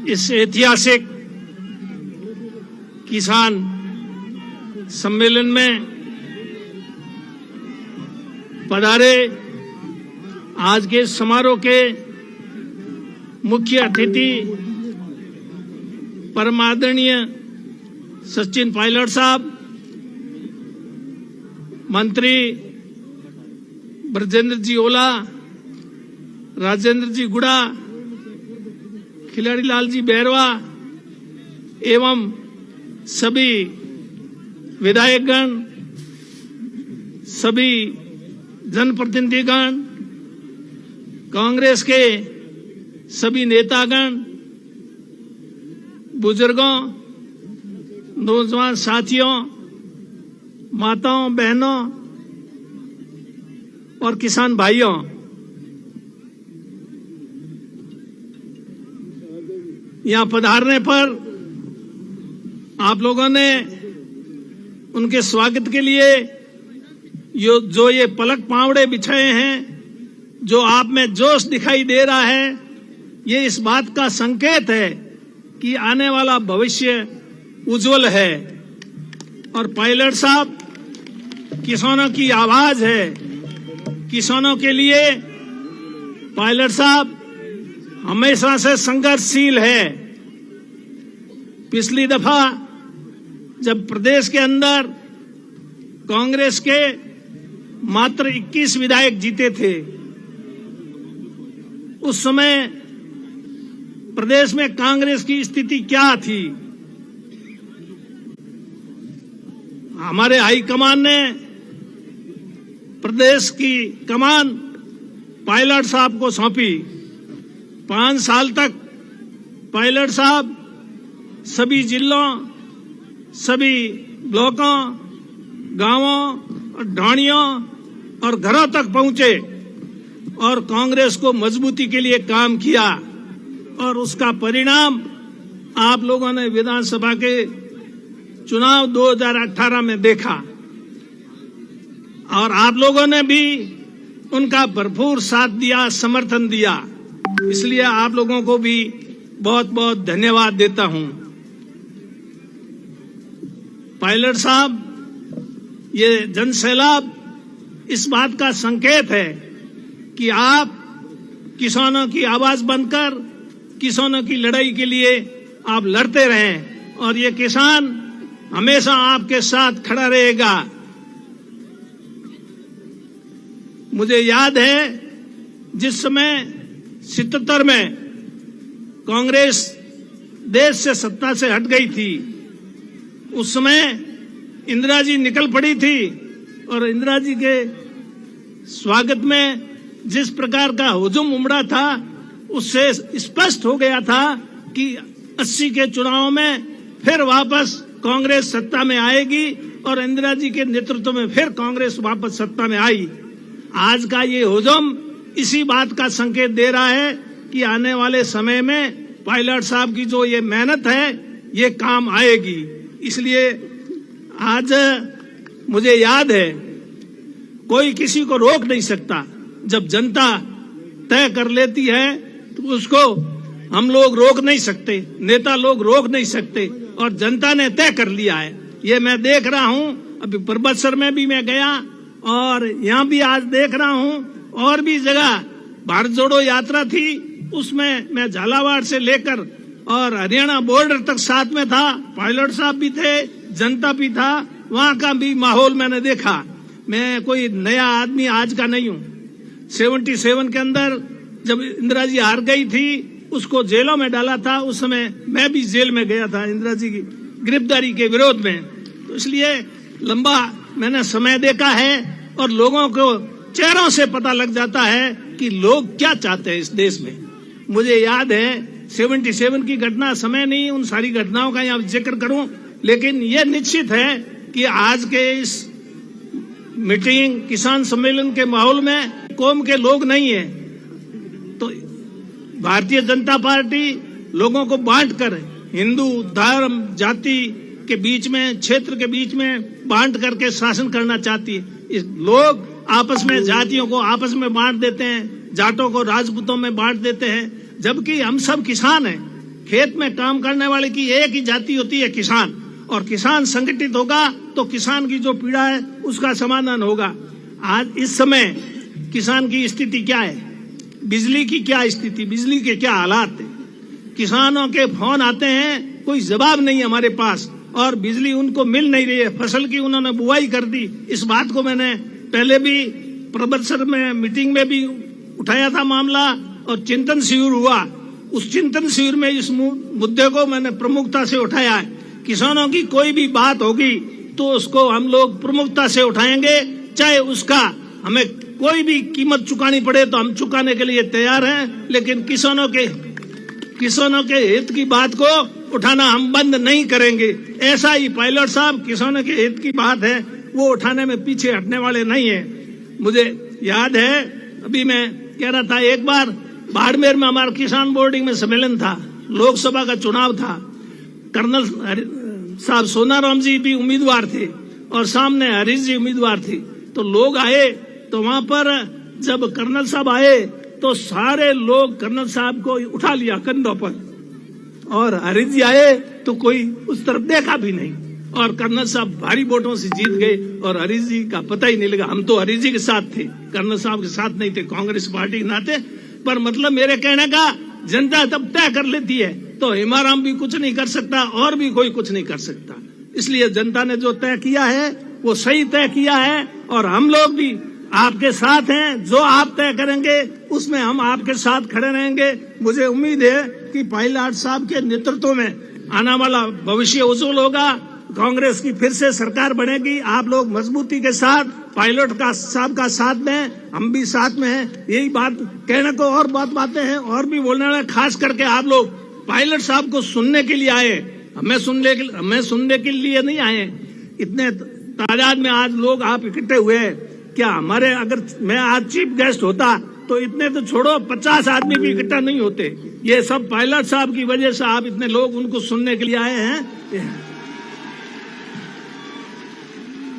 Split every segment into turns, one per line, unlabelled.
इस ऐतिहासिक किसान सम्मेलन में पधारे आज के समारोह के मुख्य अतिथि परम आदरणीय सचिन पायलट साहब, मंत्री ब्रजेंद्र जी ओला, राजेंद्र जी गुड़ा, खिलाड़ी लाल जी बैरवा एवं सभी विधायकगण, सभी जनप्रतिनिधिगण, कांग्रेस के सभी नेतागण, बुजुर्गों, नौजवान साथियों, माताओं, बहनों और किसान भाइयों, यहां पधारने पर आप लोगों ने उनके स्वागत के लिए जो ये पलक पावड़े बिछाए हैं, जो आप में जोश दिखाई दे रहा है, ये इस बात का संकेत है कि आने वाला भविष्य उज्जवल है। और पायलट साहब किसानों की आवाज है। किसानों के लिए पायलट साहब हमेशा से संघर्षशील है। पिछली दफा जब प्रदेश के अंदर कांग्रेस के मात्र 21 विधायक जीते थे, उस समय प्रदेश में कांग्रेस की स्थिति क्या थी? हमारे हाईकमान ने प्रदेश की कमान पायलट साहब को सौंपी। 5 साल तक पायलट साहब सभी जिलों, सभी ब्लॉकों, गांवों और ढाणियों और घरों तक पहुंचे और कांग्रेस को मजबूती के लिए काम किया। और उसका परिणाम आप लोगों ने विधानसभा के चुनाव 2018 में देखा और आप लोगों ने भी उनका भरपूर साथ दिया, समर्थन दिया। इसलिए आप लोगों को भी बहुत बहुत धन्यवाद देता हूं। पायलट साहब, ये जन सैलाब इस बात का संकेत है कि आप किसानों की आवाज बनकर किसानों की लड़ाई के लिए आप लड़ते रहें और ये किसान हमेशा आपके साथ खड़ा रहेगा। मुझे याद है जिस समय 77 में कांग्रेस देश से सत्ता से हट गई थी, उस समय इंदिरा जी निकल पड़ी थी और इंदिरा जी के स्वागत में जिस प्रकार का हुजूम उमड़ा था, उससे स्पष्ट हो गया था कि 80 के चुनाव में फिर वापस कांग्रेस सत्ता में आएगी और इंदिरा जी के नेतृत्व में फिर कांग्रेस वापस सत्ता में आई। आज का ये हुजूम इसी बात का संकेत दे रहा है कि आने वाले समय में पायलट साहब की जो ये मेहनत है, ये काम आएगी। इसलिए आज मुझे याद है, कोई किसी को रोक नहीं सकता। जब जनता तय कर लेती है तो उसको हम लोग रोक नहीं सकते, नेता लोग रोक नहीं सकते और जनता ने तय कर लिया है। ये मैं देख रहा हूं, अभी परबतसर में भी मैं गया और यहाँ भी आज देख रहा हूं, और भी जगह भारत जोड़ो यात्रा थी, उसमें मैं झालावाड़ से लेकर और हरियाणा बॉर्डर तक साथ में था। पायलट साहब भी थे, जनता भी था, वहां का भी माहौल मैंने देखा। मैं कोई नया आदमी आज का नहीं हूं। 77 के अंदर जब इंदिरा जी हार गई थी, उसको जेलों में डाला था, उस समय मैं भी जेल में गया था इंदिरा जी की गिरफ्तारी के विरोध में। तो इसलिए लंबा मैंने समय देखा है और लोगों को चेहरों से पता लग जाता है कि लोग क्या चाहते हैं इस देश में। मुझे याद है 77 की घटना, समय नहीं उन सारी घटनाओं का यहाँ जिक्र करूं, लेकिन ये निश्चित है कि आज के इस मीटिंग किसान सम्मेलन के माहौल में कौम के लोग नहीं है, तो भारतीय जनता पार्टी लोगों को बांटकर हिंदू धर्म जाति के बीच में, क्षेत्र के बीच में बांट करके शासन करना चाहती है। लोग आपस में जातियों को आपस में बांट देते हैं, जाटों को राजपूतों में बांट देते हैं, जबकि हम सब किसान हैं। खेत में काम करने वाले की एक ही जाति होती है, किसान, और किसान संगठित होगा तो किसान की जो पीड़ा है उसका समाधान होगा। आज इस समय किसान की स्थिति क्या है, बिजली की क्या स्थिति, बिजली के क्या हालात है। किसानों के फोन आते हैं, कोई जवाब नहीं हमारे पास, और बिजली उनको मिल नहीं रही है। फसल की उन्होंने बुआई कर दी। इस बात को मैंने पहले भी प्रबंधन में मीटिंग में भी उठाया था मामला, और चिंतन शिविर हुआ। उस चिंतन शिविर में इस मुद्दे को मैंने प्रमुखता से उठाया है। किसानों की कोई भी बात होगी तो उसको हम लोग प्रमुखता से उठाएंगे, चाहे उसका हमें कोई भी कीमत चुकानी पड़े तो हम चुकाने के लिए तैयार हैं। लेकिन किसानों के हित की बात को उठाना हम बंद नहीं करेंगे। ऐसा ही पायलट साहब, किसानों के हित की बात है वो उठाने में पीछे हटने वाले नहीं है। मुझे याद है, अभी मैं कह रहा था, एक बार बाड़मेर में हमारा किसान बोर्डिंग में सम्मेलन था, लोकसभा का चुनाव था। कर्नल साहब सोनाराम जी भी उम्मीदवार थे और सामने हरीश जी उम्मीदवार थे। तो लोग आए, तो वहां पर जब कर्नल साहब आए तो सारे लोग कर्नल साहब को उठा लिया कंधों पर, और हरीश जी आए तो कोई उस तरफ देखा भी नहीं, और कर्नल साहब भारी वोटों से जीत गए और हरीश जी का पता ही नहीं लगा। हम तो हरीश जी के साथ थे, कर्नल साहब के साथ नहीं थे, कांग्रेस पार्टी के नाते। पर मतलब मेरे कहने का, जनता तब तय कर लेती है तो हिमाराम भी कुछ नहीं कर सकता और भी कोई कुछ नहीं कर सकता। इसलिए जनता ने जो तय किया है वो सही तय किया है, और हम लोग भी आपके साथ हैं। जो आप तय करेंगे उसमें हम आपके साथ खड़े रहेंगे। मुझे उम्मीद है कि पायलट साहब के नेतृत्व में आने वाला भविष्य उज्जवल होगा। कांग्रेस की फिर से सरकार बनेगी। आप लोग मजबूती के साथ पायलट साहब का साथ दें, हम भी साथ में हैं। यही बात कहने को और बहुत बातें हैं और भी बोलने वाले, खास करके आप लोग पायलट साहब को सुनने के लिए आए, हमें सुनने के लिए नहीं आए। इतने तादाद में आज लोग आप इकट्ठे हुए हैं। क्या हमारे, अगर मैं आज चीफ गेस्ट होता तो इतने तो छोड़ो 50 आदमी भी इकट्ठा नहीं होते। ये सब पायलट साहब की वजह से आप इतने लोग उनको सुनने के लिए आए हैं।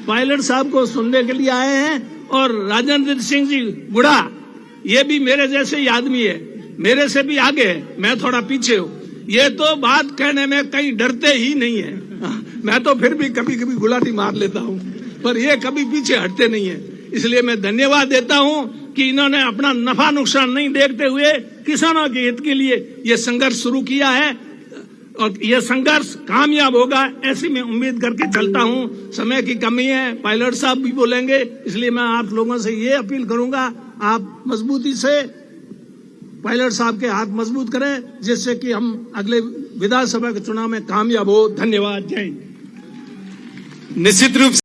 पायलट साहब को सुनने के लिए आए हैं। और राजेंद्र सिंह जी बुढ़ा, ये भी मेरे जैसे ही आदमी है, मेरे से भी आगे है, मैं थोड़ा पीछे हूँ। ये तो बात कहने में कहीं डरते ही नहीं है। मैं तो फिर भी कभी कभी गुलाटी मार लेता हूँ, पर ये कभी पीछे हटते नहीं है। इसलिए मैं धन्यवाद देता हूँ कि इन्होंने अपना नफा नुकसान नहीं देखते हुए किसानों के हित के लिए ये संघर्ष शुरू किया है, और ये संघर्ष कामयाब होगा ऐसी मैं उम्मीद करके चलता हूँ। समय की कमी है, पायलट साहब भी बोलेंगे, इसलिए मैं आप लोगों से ये अपील करूंगा, आप मजबूती से पायलट साहब के हाथ मजबूत करें, जिससे कि हम अगले विधानसभा के चुनाव में कामयाब हो। धन्यवाद। जय हिंद।
निश्चित रूप